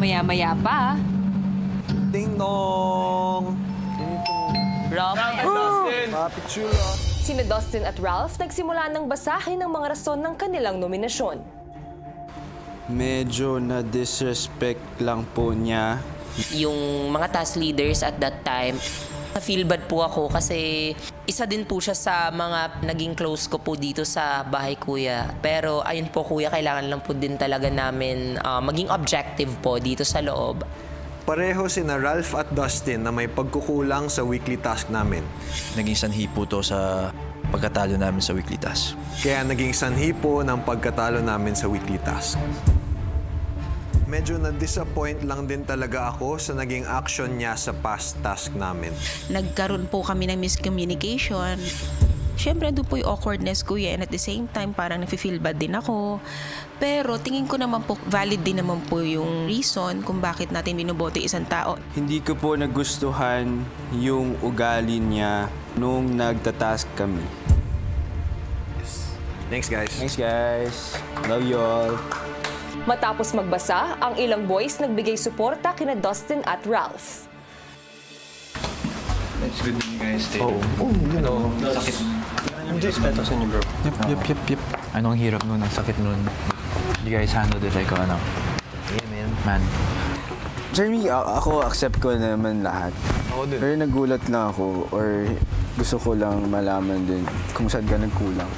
Maya-maya pa. Ding dong! Papi Chulo. Sina Dustin at Ralph nagsimula ng basahin ang mga rason ng kanilang nominasyon. Medyo na-disrespect lang po niya. Yung mga task leaders at that time, na-feel bad po ako kasi isa din po siya sa mga naging close ko po dito sa bahay kuya. Pero ayun po kuya, kailangan lang po din talaga namin maging objective po dito sa loob. Pareho sina Ralph at Dustin na may pagkukulang sa weekly task namin. Naging sanhi po to sa pagkatalo namin sa weekly task. Kaya naging sanhi po ng pagkatalo namin sa weekly task. Medyo na-disappoint lang din talaga ako sa naging action niya sa past task namin. Nagkaroon po kami ng miscommunication. Siyempre, doon po yung awkwardness, kuya. And at the same time, parang nafe-feel bad din ako. Pero tingin ko naman po, valid din naman po yung reason kung bakit natin binoboto isang tao. Hindi ko po nagustuhan yung ugali niya nung nagtatask kami. Thanks, guys. Thanks, guys. Love you all. Matapos magbasa, ang ilang boys nagbigay suporta kina Dustin at Ralph. It's good you guys stay. You know, Sakit. Respeto sa inyo, bro. Yep. Anong hirap nun, ang sakit nun. You guys handled it like, ano? yeah, Man. Jeremy, ako accept ko naman lahat. Ako din. Pero nagulat lang ako or gusto ko lang malaman din kung saan ka nagkulang.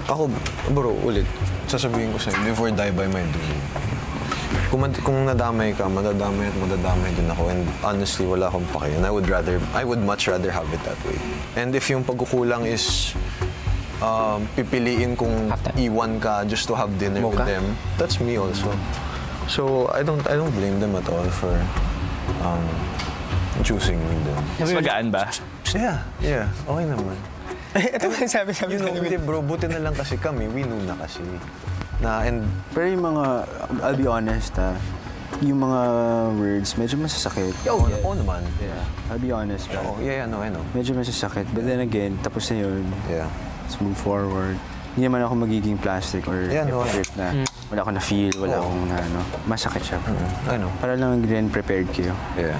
Ako, bro, ulit, sasabihin ko sa'yo, live or die by my doing. Kung nadamay ka, madadamay at madadamay din ako. And honestly, wala akong pake. And I would much rather have it that way. And if yung pagkukulang is pipiliin kung iwan ka just to have dinner with them, that's me also. So I don't blame them at all for choosing me then. Mas magaan ba? Yeah. Okay naman. Ito ba sabi You know, hindi bro, buti na lang kasi kami, we knew na kasi. Pero yung mga, I'll be honest yung mga words, medyo masasakit. Oo naman. Yeah. I'll be honest. Oh, yeah, I know. Medyo masasakit. But then again, tapos na yun. Yeah. Let's move forward. Hindi naman ako magiging plastic or hypocrite na wala akong na-feel, wala akong masakit siya. I know. Para lang rin prepared kayo. Yeah.